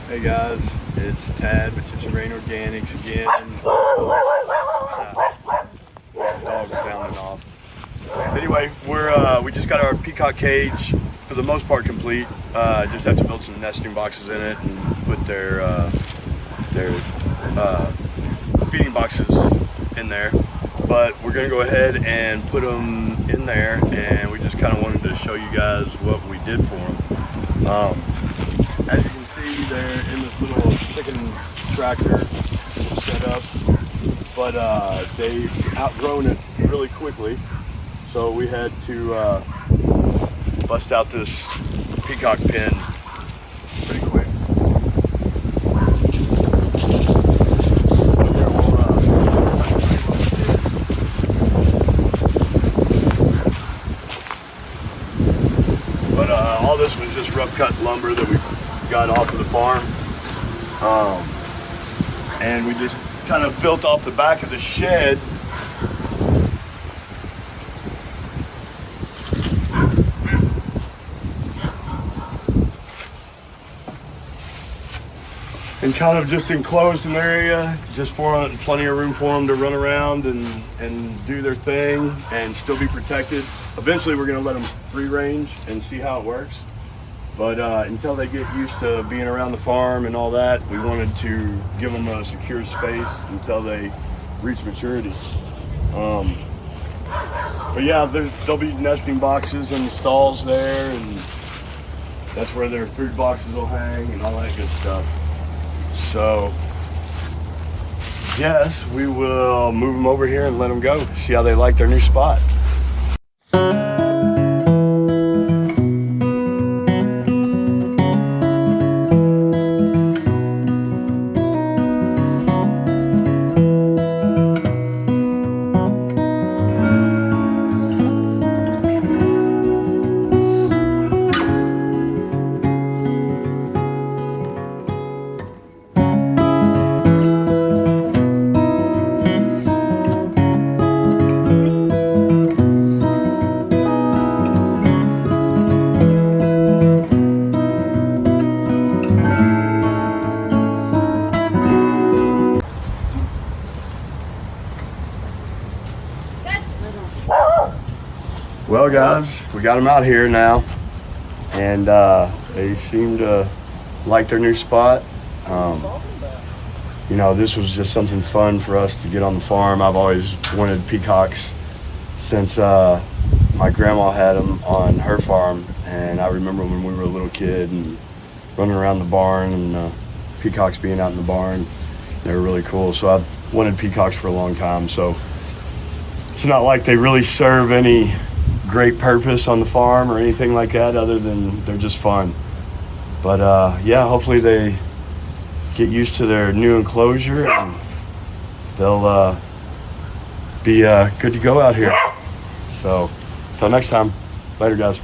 Hey guys, it's Tad with Just Rain Organics again. Dog sounding off. Anyway, we just got our peacock cage for the most part complete. Just have to build some nesting boxes in it and put their feeding boxes in there. But we're gonna go ahead and put them in there, and we just kind of wanted to show you guys what we did for them. As you can see, they're in this little chicken tractor set up, but they've outgrown it really quickly, so we had to bust out this peacock pen pretty quick. But all this was just rough cut lumber that we got off of the farm, and we just kind of built off the back of the shed. And kind of just enclosed an area just for plenty of room for them to run around and do their thing and still be protected. Eventually we're going to let them free range and see how it works. But until they get used to being around the farm and all that, we wanted to give them a secure space until they reach maturity. But yeah, there'll be nesting boxes in the stalls there, and that's where their food boxes will hang and all that good stuff. So yes, we will move them over here and let them go, see how they like their new spot. Well guys, we got them out here now, and they seem to like their new spot. You know, this was just something fun for us to get on the farm. I've always wanted peacocks since my grandma had them on her farm, and I remember when we were a little kid and running around the barn and peacocks being out in the barn. They were really cool, so I've wanted peacocks for a long time. So it's not like they really serve any great purpose on the farm or anything like that, other than they're just fun. But yeah, hopefully they get used to their new enclosure and they'll be good to go out here. So until next time, later guys.